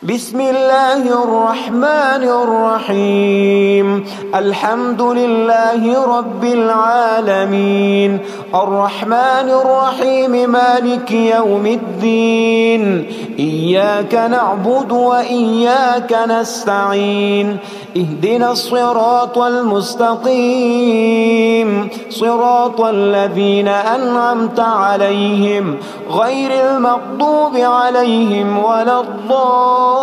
بسم الله الرحمن الرحيم. الحمد لله رب العالمين، الرحمن الرحيم، مالك يوم الدين. إياك نعبد وإياك نستعين، اهدنا الصراط المستقيم، صراط الذين أنعمت عليهم غير المغضوب عليهم ولا الضالين.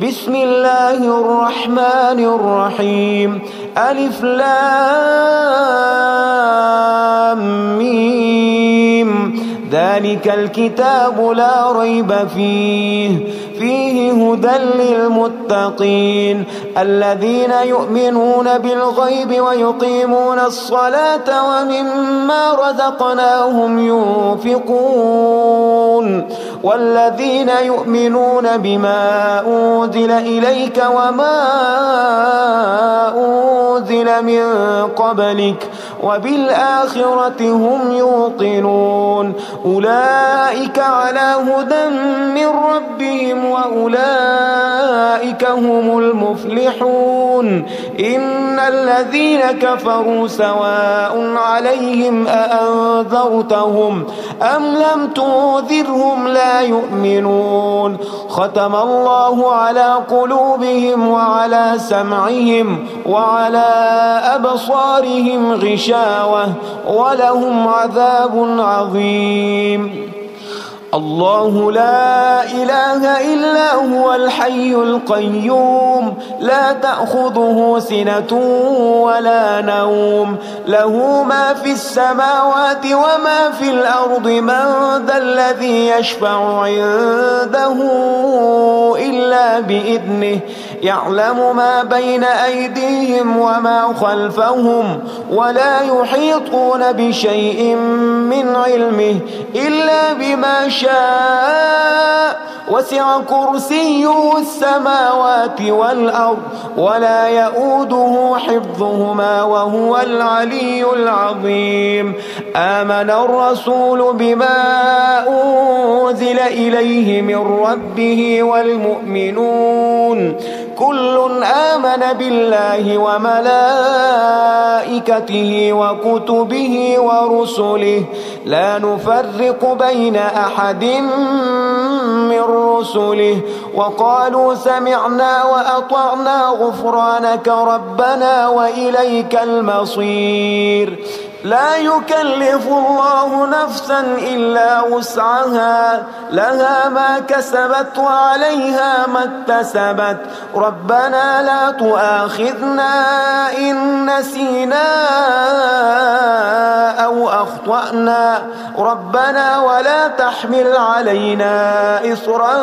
بسم الله الرحمن الرحيم. ألف لام ميم. ذلك الكتاب لا ريب فيه هدى للمتقين الذين يؤمنون بالغيب ويقيمون الصلاة ومما رزقناهم ينفقون والذين يؤمنون بما أنزل إليك وما أنزل من قبلك وبالآخرة هم يوقنون. أولئك على هدى من ربهم وأولئك هم المفلحون. إن الذين كفروا سواء عليهم أأنذرتهم أم لم تنذرهم لا يؤمنون. ختم الله على قلوبهم وعلى سمعهم وعلى أبصارهم غشاوة ولهم عذاب عظيم. الله لا إله إلا هو الحي القيوم، لا تأخذه سنة ولا نوم، له ما في السماوات وما في الأرض. من ذا الذي يشفع عنده إلا بإذنه، يعلم ما بين أيديهم وما خلفهم ولا يحيطون بشيء من علمه إلا بما شاء. وسع كرسيه السماوات والأرض ولا يؤوده حفظهما وهو العلي العظيم. آمن الرسول بما أنزل إليه من ربه والمؤمنون كل آمن بالله وملائكته وكتبه ورسله لا نفرق بين أحد من رسله وقالوا سمعنا وأطعنا غفرانك ربنا وإليك المصير. لا يكلف الله نفسا إلا وسعها، لها ما كسبت وعليها ما اكتسبت. ربنا لا تؤاخذنا إن نسينا أو أخطأنا، ربنا ولا تحمل علينا إصرا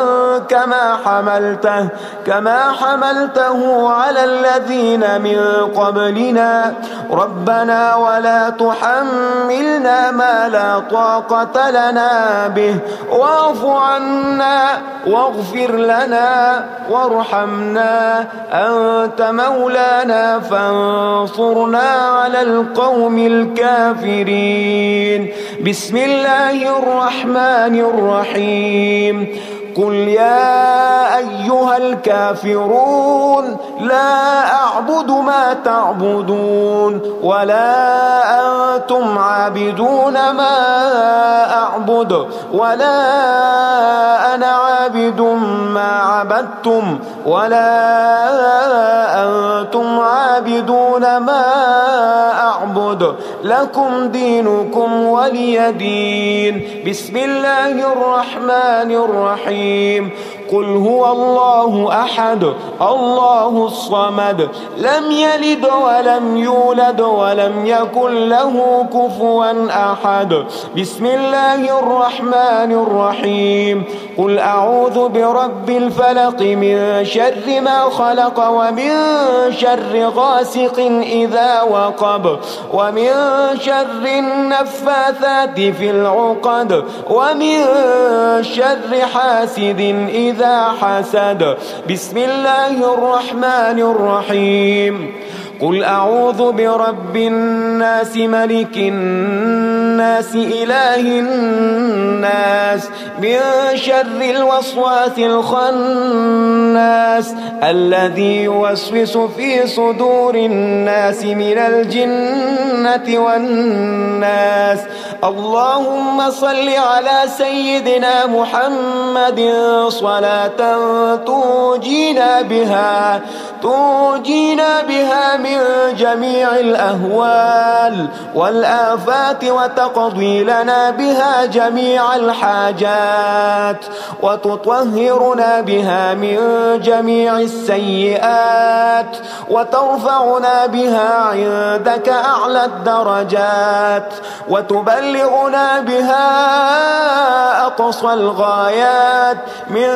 كما حملته على الذين من قبلنا. ربنا ولا تحملنا ما لا طاقة لنا به واعف عنا واغفر لنا وارحمنا، أنت مولانا فانصرنا على القوم الكافرين. بسم الله الرحمن الرحيم. قل يا أيها الكافرون لا أعبد ما تعبدون ولا أنتم عابدون ما أعبد ولا أنا عابد ما عبدتم ولا أنتم عابدون ما أعبد، لكم دينكم ولي دين. بسم الله الرحمن الرحيم. قل هو الله أحد الله الصمد لم يلد ولم يولد ولم يكن له كفوا أحد. بسم الله الرحمن الرحيم. قل أعوذ برب الفلق من شر ما خلق ومن شر غاسق إذا وقب ومن شر النفاثات في العقد ومن شر حاسد إذا حسد. بسم الله الرحمن الرحيم. قل أعوذ برب الناس ملك الناس الناس إله الناس من شر الوسواس الخناس الذي يوسوس في صدور الناس من الجنة والناس. اللهم صل على سيدنا محمد صلاة تنجينا بها من جميع الأهوال والآفات وتقضي لنا بها جميع الحاجات وتطهرنا بها من جميع السيئات وترفعنا بها عندك أعلى الدرجات وتبلغنا بها أقصى الغايات من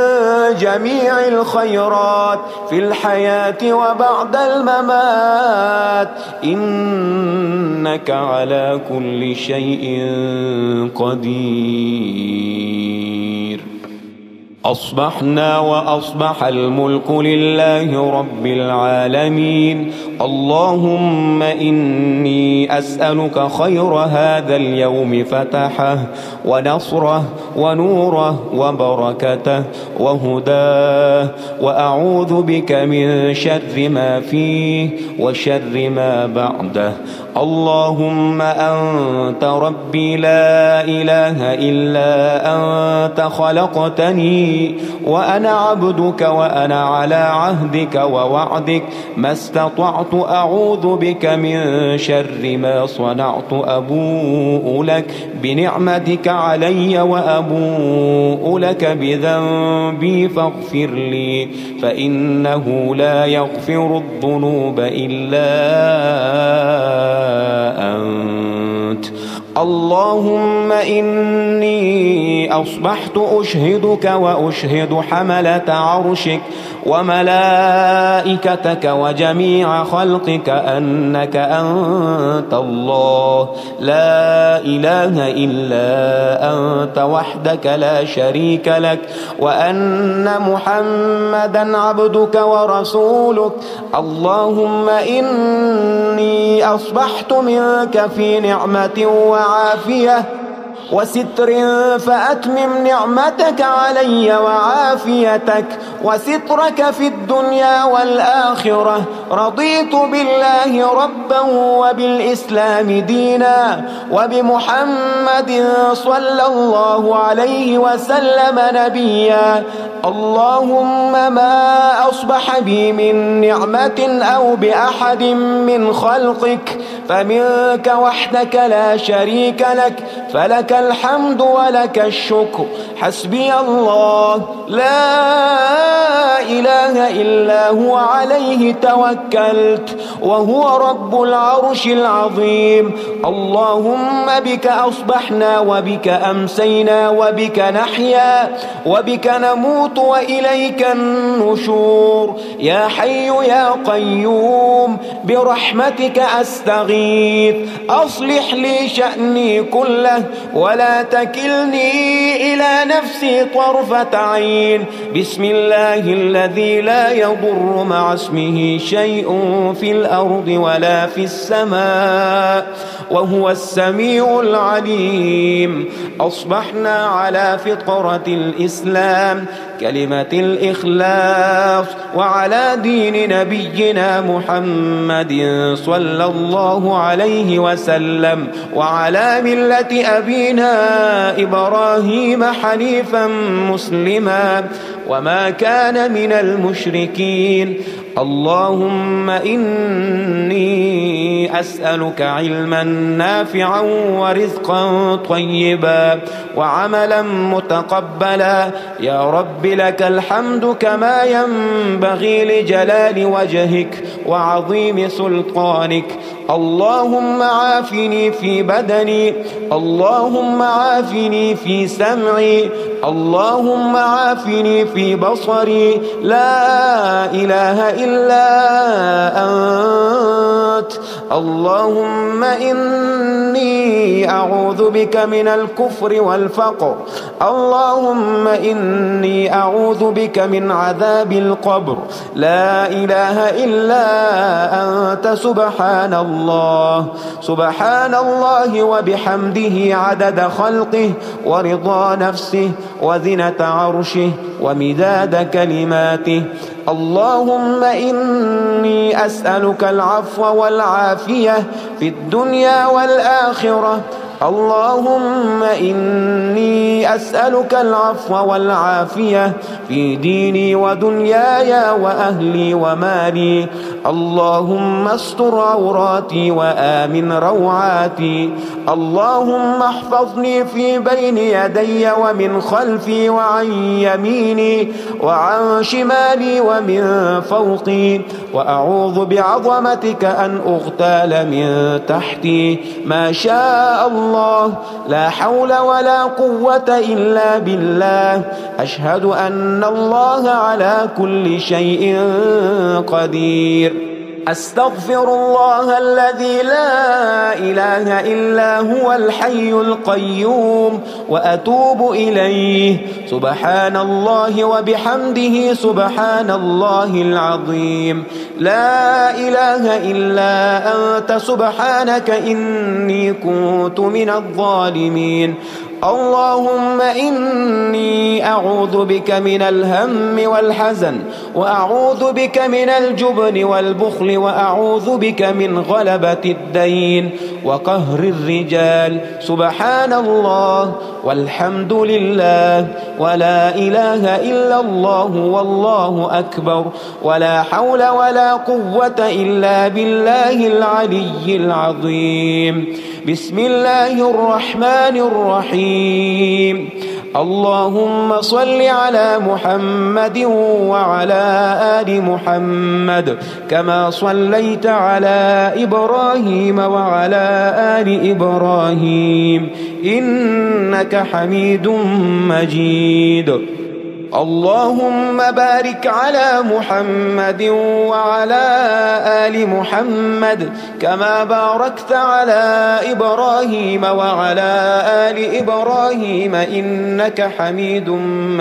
جميع الخيرات في الحياة وبعد الممات إنك على كل شيء قدير. أصبحنا وأصبح الملك لله رب العالمين. اللهم إني أسألك خير هذا اليوم فتحه ونصره ونوره وبركته وهداه، وأعوذ بك من شر ما فيه وشر ما بعده. اللهم أنت ربي لا إله إلا أنت خلقتني وأنا عبدك وأنا على عهدك ووعدك ما استطعت. أعوذ بك من شر ما صنعت. أبوء لك بنعمتك علي وأبوء لك بذنبي فاغفر لي فإنه لا يغفر الذنوب إلا أنت. اللهم إني أصبحت أشهدك وأشهد حملة عرشك وملائكتك وجميع خلقك أنك أنت الله لا إله إلا أنت وحدك لا شريك لك، وأن محمدا عبدك ورسولك. اللهم إني أصبحت منك في نعمة وعافية وستر فأتمم نعمتك علي وعافيتك وسترك في الدنيا والآخرة. رضيت بالله ربا وبالإسلام دينا وبمحمد صلى الله عليه وسلم نبيا. اللهم ما أصبح بي من نعمة أو بأحد من خلقك فمنك وحدك لا شريك لك، فلك الحمد ولك الشكر. حسبي الله لا إله إلا هو عليه توكلت وهو رب العرش العظيم. اللهم بك أصبحنا وبك أمسينا وبك نحيا وبك نموت وإليك النشور. يا حي يا قيوم برحمتك أستغيث أصلح لي شأني كله ولا تكلني إلى نفسي طرفة عين. بسم الله الذي لا يضر مع اسمه شيء في الأرض ولا في السماء وهو السميع العليم. أصبحنا على فطرة الإسلام كلمة الإخلاص وعلى دين نبينا محمد صلى الله عليه وسلم وعلى ملة أبينا إبراهيم حنيفا مسلما وما كان من المشركين. اللهم إني أسألك علما نافعا ورزقا طيبا وعملا متقبلا. يا رب لك الحمد كما ينبغي لجلال وجهك وعظيم سلطانك. اللهم عافني في بدني، اللهم عافني في سمعي، اللهم عافني في بصري. لا إله إلا أنت اللهم إني أعوذ بك من الكفر والفقر. اللهم إني أعوذ بك من عذاب القبر. لا إله إلا أنت سبحان الله. سبحان الله وبحمده عدد خلقه ورضا نفسه وزنة عرشه ومداد كلماته. اللهم إني أسألك العفو والعافية في الدنيا والآخرة. اللهم إني أسألك العفو والعافية في ديني ودنياي وأهلي ومالي. اللهم استر عوراتي وآمن روعاتي. اللهم احفظني في بين يدي ومن خلفي وعن يميني وعن شمالي ومن فوقي. وأعوذ بعظمتك أن أغتال من تحتي. ما شاء الله لا حول ولا قوة إلا بالله. أشهد أن الله على كل شيء قدير. أستغفر الله الذي لا إله إلا هو الحي القيوم وأتوب إليه. سبحان الله وبحمده سبحان الله العظيم. لا إله إلا أنت سبحانك إني كنت من الظالمين. اللهم إني أعوذ بك من الهم والحزن وأعوذ بك من الجبن والبخل وأعوذ بك من غلبة الدين وقهر الرجال. سبحان الله والحمد لله ولا إله إلا الله والله أكبر ولا حول ولا قوة إلا بالله العلي العظيم. بسم الله الرحمن الرحيم. اللهم صل على محمد وعلى آل محمد كما صليت على إبراهيم وعلى آل إبراهيم إنك حميد مجيد. اللهم بارك على محمد وعلى آل محمد كما باركت على إبراهيم وعلى آل إبراهيم إنك حميد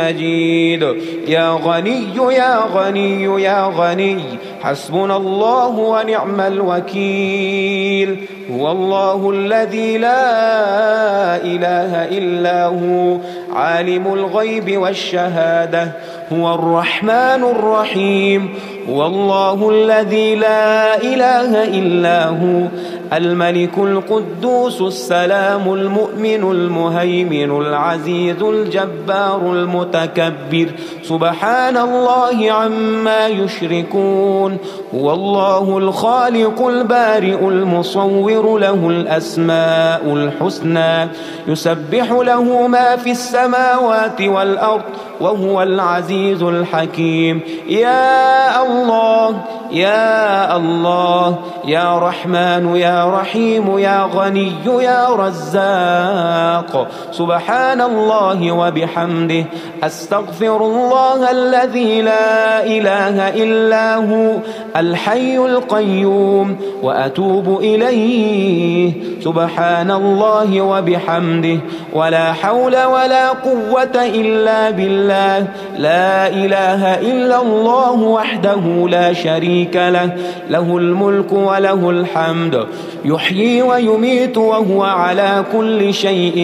مجيد. يا غني يا غني يا غني حسبنا الله ونعم الوكيل. هو الله الذي لا إله إلا هو عالم الغيب والشهادة. هو الرحمن الرحيم. هو الله الذي لا إله إلا هو الملك القدوس السلام المؤمن المهيمن العزيز الجبار المتكبر. سبحان الله عما يشركون. هو الله الخالق البارئ المصور له الأسماء الحسنى. يسبح له ما في السماوات والأرض وهو العزيز الحكيم. يا الله يا الله يا رحمن يا رحيم يا غني يا رزاق. سبحان الله وبحمده. أستغفر الله الذي لا إله إلا هو الحي القيوم وأتوب إليه. سبحان الله وبحمده ولا حول ولا قوة إلا بالله. لا إله إلا الله وحده لا شريك له. له الملك وله الحمد يحيي ويميت وهو على كل شيء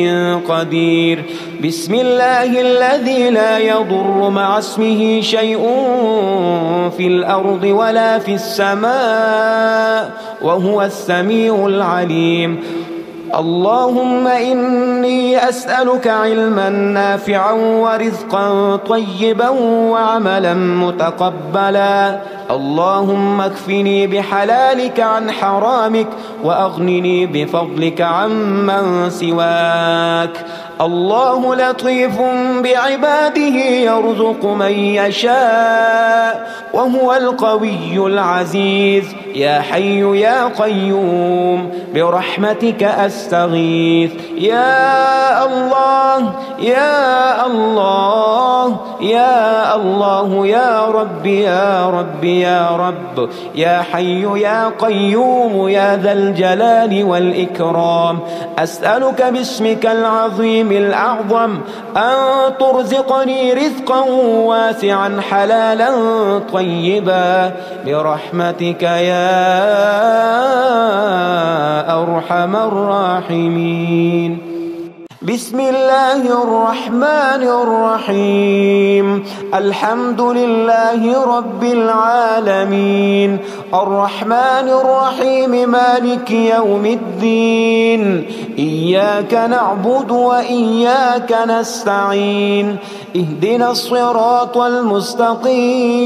قدير. بسم الله الذي لا يضر مع اسمه شيء في الأرض ولا في السماء وهو السميع العليم. اللهم إني أسألك علما نافعا ورزقا طيبا وعملا متقبلا. اللهم اكفني بحلالك عن حرامك وأغنني بفضلك عمن سواك. الله لطيف بعباده يرزق من يشاء وهو القوي العزيز. يا حي يا قيوم برحمتك أستغيث. يا الله يا الله يا الله يا رب يا رب يا رب. يا حي يا قيوم يا ذا الجلال والإكرام. أسألك باسمك العظيم الأعظم أن ترزقني رزقا واسعا حلالا طيبا برحمتك يا أرحم الراحمين. بسم الله الرحمن الرحيم. الحمد لله رب العالمين الرحمن الرحيم مالك يوم الدين. إياك نعبد وإياك نستعين. اهدنا الصراط المستقيم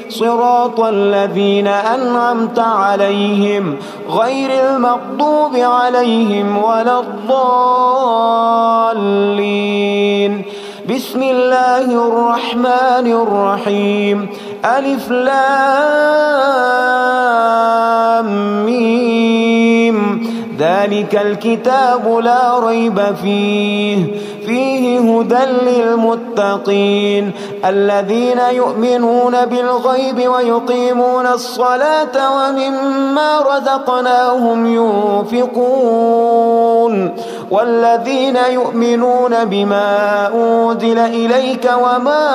صراط الذين أنعمت عليهم غير المغضوب عليهم ولا الضالين. بسم الله الرحمن الرحيم. ألف لام ميم. ذلك الكتاب لا ريب فيه هدى للمتقين الذين يؤمنون بالغيب ويقيمون الصلاة ومما رزقناهم ينفقون والذين يؤمنون بما أنزل إليك وما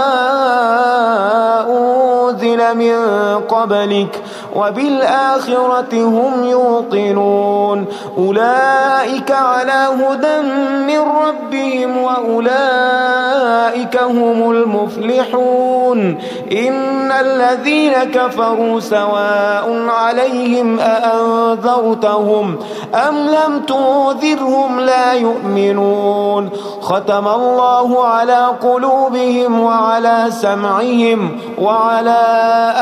أنزل من قبلك وبالآخرة هم يوقنون. أولئك على هدى من ربهم وأولئك هم المفلحون. إن الذين كفروا سواء عليهم أأنذرتهم أم لم تنذرهم لا يؤمنون. ختم الله على قلوبهم وعلى سمعهم وعلى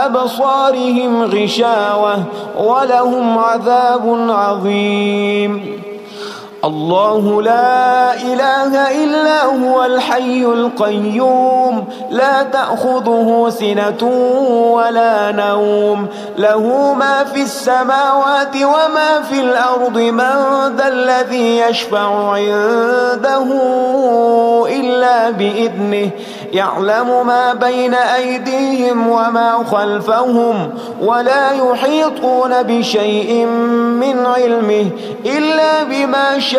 أبصارهم غشاوة ولهم عذاب عظيم. الله لا إله إلا هو الحي القيوم لا تأخذه سنة ولا نوم له ما في السماوات وما في الأرض. من ذا الذي يشفع عنده إلا بإذنه. يعلم ما بين أيديهم وما خلفهم ولا يحيطون بشيء من علمه إلا بما شاء.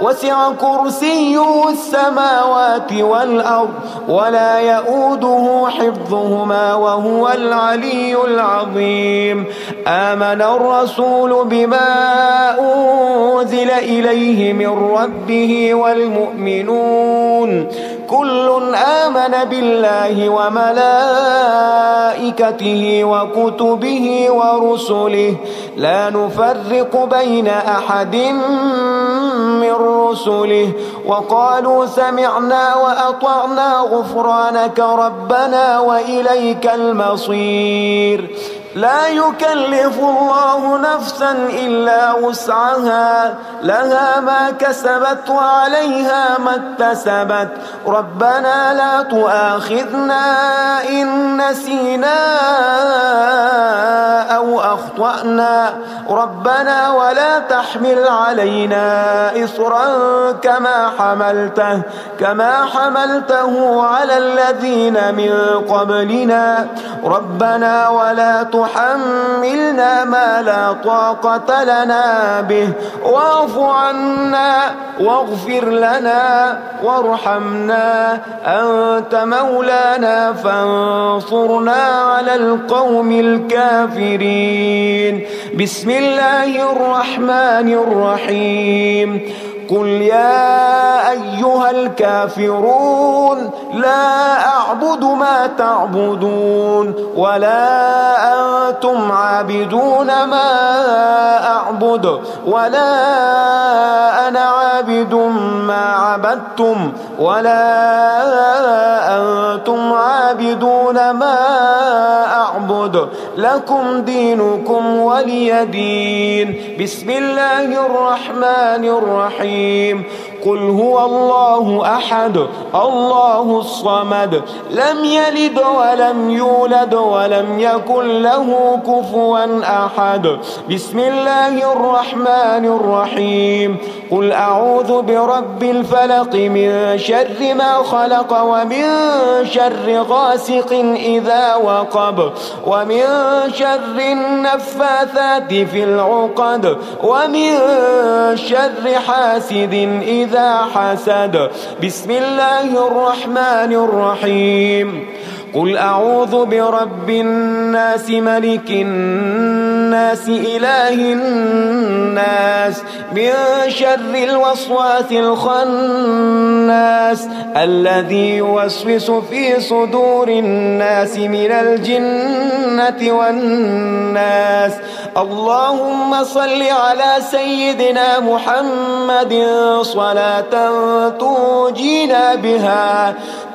وسع كرسيه السماوات والأرض ولا يؤوده حفظهما وهو العلي العظيم. آمن الرسول بما أنزل إليه من ربه والمؤمنون كل آمن بالله وملائكته وكتبه ورسله لا نفرق بين أحد من رسله وقالوا سمعنا وأطعنا غفرانك ربنا وإليك المصير. لا يكلف الله نفسا إلا وسعها لها ما كسبت وعليها ما اكتسبت. ربنا لا تؤاخذنا إن نسينا أو أخطأنا. ربنا ولا تحمل علينا إصرا كما حملته على الذين من قبلنا. ربنا ولا تحملنا ما لا طاقة لنا به واعف عنا واغفر لنا وارحمنا أنت مولانا فانصرنا على القوم الكافرين. بسم الله الرحمن الرحيم. قل يا أيها الكافرون لا أعبد ما تعبدون ولا أنتم عابدون ما أعبد ولا أنا عابد ما عبدتم ولا أنتم عابدون ما أعبد أعبد لكم دينكم ولي دين. بسم الله الرحمن الرحيم. قل هو الله أحد الله الصمد لم يلد ولم يولد ولم يكن له كفوا أحد. بسم الله الرحمن الرحيم. قل أعوذ برب الفلق من شر ما خلق ومن شر غاسق إذا وقب ومن شر النفاثات في العقد ومن شر حاسد إذا حسد. بسم الله الرحمن الرحيم. قل أعوذ برب الناس ملك الناس إله الناس من شر الوسواس الخناس الذي يوسوس في صدور الناس من الجنة والناس. اللهم صل على سيدنا محمد صلاة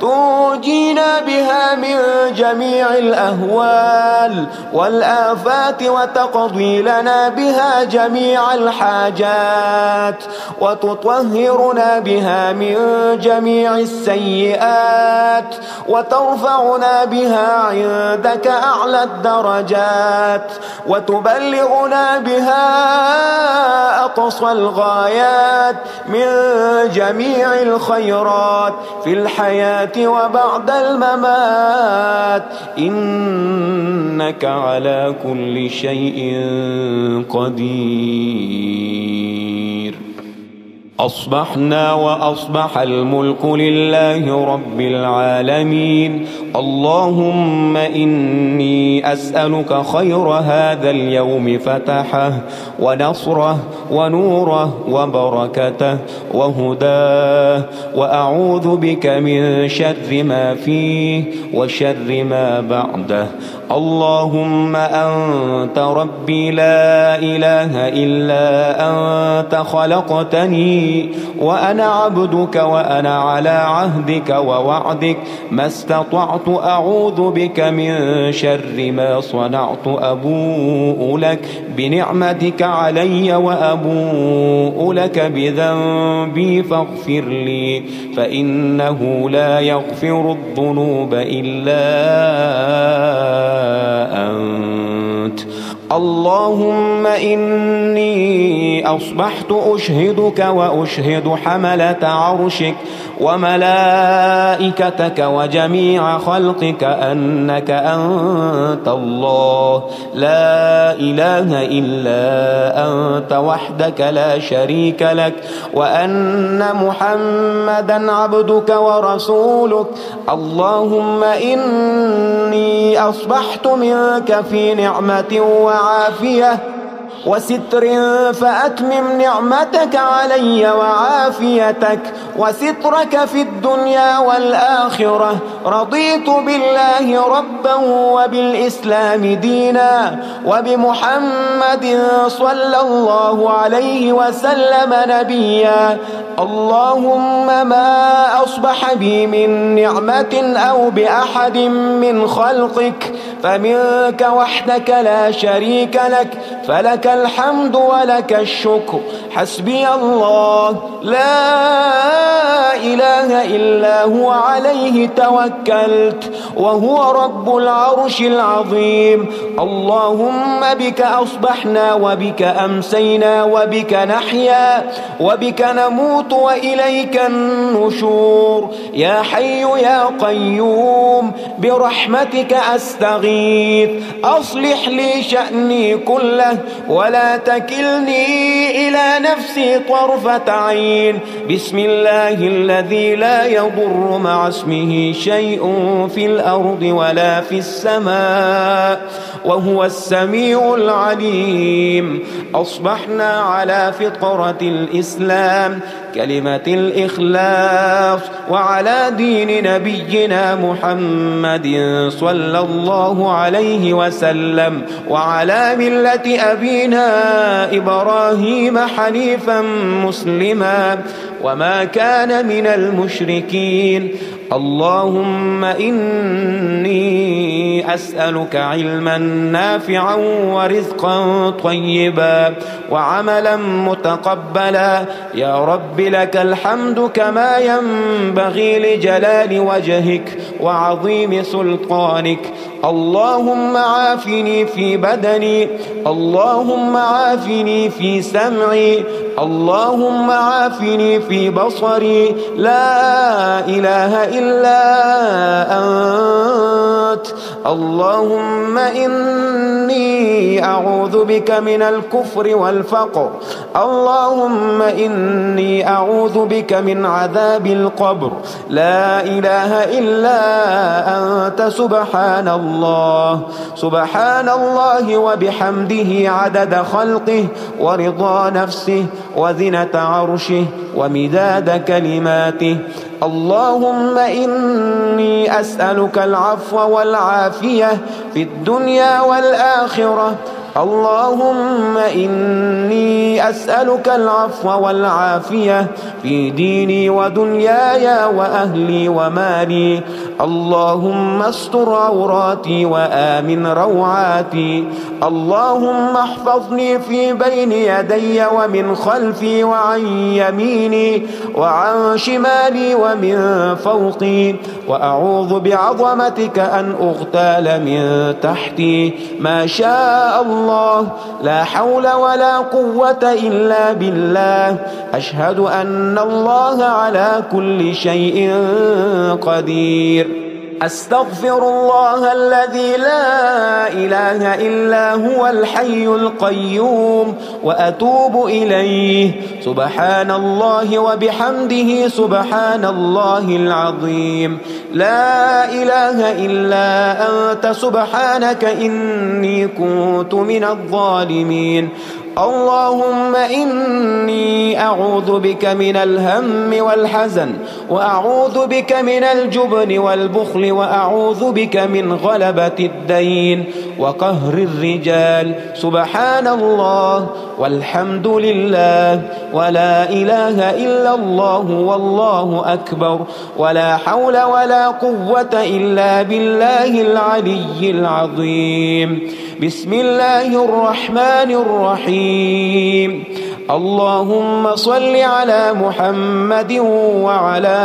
تنجينا بها من جميع الأهوال والآفات وتقضي لنا بها جميع الحاجات وتطهرنا بها من جميع السيئات وترفعنا بها عندك أعلى الدرجات وتبلغنا بها أقصى الغايات من جميع الخيرات في الحياة وبعد الممات إنك على كل شيء قدير. أصبحنا وأصبح الملك لله رب العالمين. اللهم إني أسألك خير هذا اليوم فتحه ونصره ونوره وبركته وهداه وأعوذ بك من شر ما فيه وشر ما بعده. اللهم أنت ربي لا إله إلا أنت خلقتني وأنا عبدك وأنا على عهدك ووعدك ما استطعت أعوذ بك من شر ما صنعت. أبوء لك بنعمتك علي وأبوء لك بذنبي فاغفر لي فإنه لا يغفر الذنوب إلا أنت. اللهم إني أصبحت أشهدك وأشهد حملة عرشك وملائكتك وجميع خلقك أنك أنت الله لا إله إلا أنت وحدك لا شريك لك وأن محمدا عبدك ورسولك. اللهم إني أصبحت منك في نعمة وعافية وستر فأتمم نعمتك علي وعافيتك وسترك في الدنيا والآخرة. رضيت بالله ربا وبالإسلام دينا وبمحمد صلى الله عليه وسلم نبيا. اللهم ما أصبح بي من نعمة أو بأحد من خلقك فمنك وحدك لا شريك لك فلك الحمد ولك الشكر. حسبي الله لا إله إلا هو عليه توكلت وهو رب العرش العظيم. اللهم بك أصبحنا وبك أمسينا وبك نحيا وبك نموت وإليك النشور. يا حي يا قيوم برحمتك أستغيث أصلح لي شأني كله ولا تكلني إلى نفسي طرفة عين. بسم الله الذي لا يضر مع اسمه شيء في الأرض ولا في السماء وهو السميع العليم. أصبحنا على فطرة الإسلام كلمة الإخلاص وعلى دين نبينا محمد صلى الله عليه وسلم وعلى ملة أبينا إبراهيم حنيفا مسلما وما كان من المشركين. اللهم إني أسألك علما نافعا ورزقا طيبا وعملا متقبلا. يا رب لك الحمد كما ينبغي لجلال وجهك وعظيم سلطانك. اللهم عافني في بدني، اللهم عافني في سمعي، اللهم عافني في بصري. لا إله إلا أنت. اللهم إني أعوذ بك من الكفر والفقر. اللهم إني أعوذ بك من عذاب القبر. لا إله إلا أنت. سبحان الله، سبحان الله وبحمده عدد خلقه ورضا نفسه وزنة عرشه ومداد كلماته. اللهم إني أسألك العفو والعافية في الدنيا والآخرة. اللهم إني أسألك العفو والعافية في ديني ودنياي وأهلي ومالي. اللهم استر عوراتي وآمن روعاتي. اللهم احفظني في بين يدي ومن خلفي وعن يميني وعن شمالي ومن فوقي. وأعوذ بعظمتك أن أغتال من تحتي. ما شاء الله، لا حول ولا قوة إلا بالله. أشهد أن الله على كل شيء قدير. أستغفر الله الذي لا إله إلا هو الحي القيوم وأتوب إليه. سبحان الله وبحمده سبحان الله العظيم. لا إله إلا أنت سبحانك إني كنت من الظالمين. اللهم إني أعوذ بك من الهم والحزن وأعوذ بك من الجبن والبخل وأعوذ بك من غلبة الدين وقهر الرجال. سبحان الله والحمد لله ولا إله إلا الله والله أكبر ولا حول ولا قوة إلا بالله العلي العظيم. بسم الله الرحمن الرحيم. اللهم صل على محمد وعلى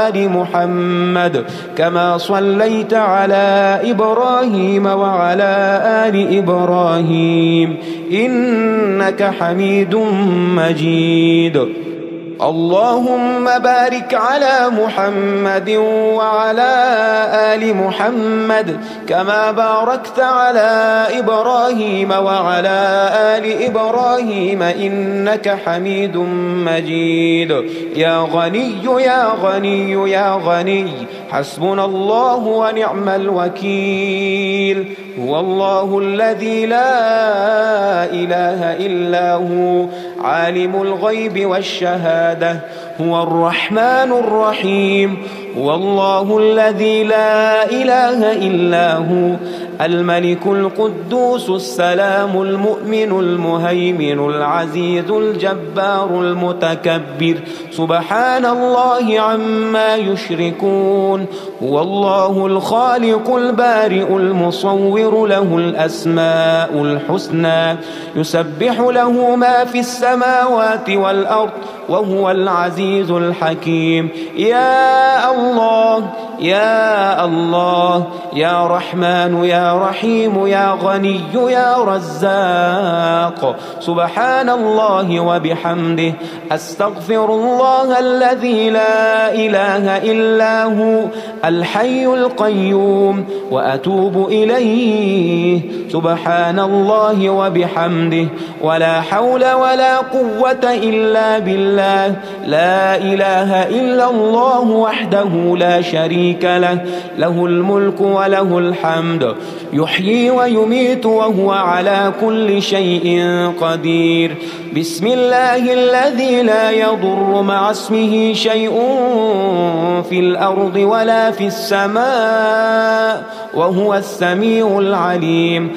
آل محمد كما صليت على إبراهيم وعلى آل إبراهيم إنك حميد مجيد. اللهم بارك على محمد وعلى آل محمد كما باركت على إبراهيم وعلى آل إبراهيم إنك حميد مجيد. يا غني يا غني يا غني حسبنا الله ونعم الوكيل. هو الله الذي لا إله إلا هو عالم الغيب والشهادة. هو الرحمن الرحيم. هو الله الذي لا إله إلا هو الملك القدوس السلام المؤمن المهيمن العزيز الجبار المتكبر. سبحان الله عما يشركون. هو الله الخالق البارئ المصور له الأسماء الحسنى يسبح له ما في السماوات والأرض وهو العزيز الحكيم. يا الله يا الله يا رحمن يا رحيم يا غني يا رزاق. سبحان الله وبحمده. أستغفر الله الذي لا إله إلا هو الحي القيوم وأتوب إليه. سبحان الله وبحمده ولا حول ولا قوة إلا بالله. لا إله إلا الله وحده لا شريك له. له الملك وله الحمد يحيي ويميت وهو على كل شيء قدير. بسم الله الذي لا يضر مع اسمه شيء في الأرض ولا في السماء وهو السميع العليم.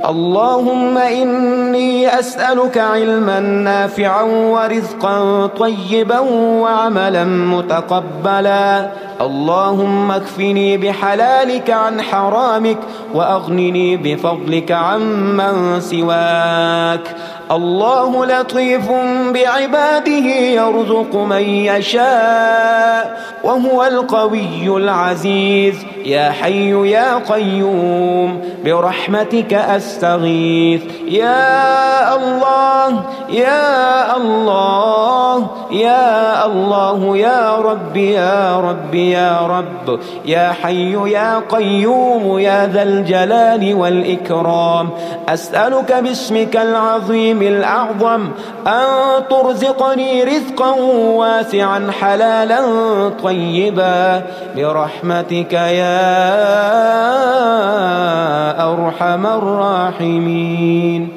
اللهم إني أسألك علما نافعا ورزقا طيبا وعملا متقبلا. اللهم اكفني بحلالك عن حرامك وأغنني بفضلك عمن سواك. الله لطيف بعباده يرزق من يشاء وهو القوي العزيز. يا حي يا قيوم برحمتك أستغيث. يا الله يا الله يا الله يا رب يا رب يا رب يا حي يا قيوم يا ذا الجلال والإكرام. أسألك باسمك العظيم الأعظم أن ترزقني رزقا واسعا حلالا طيبا برحمتك يا أرحم الراحمين.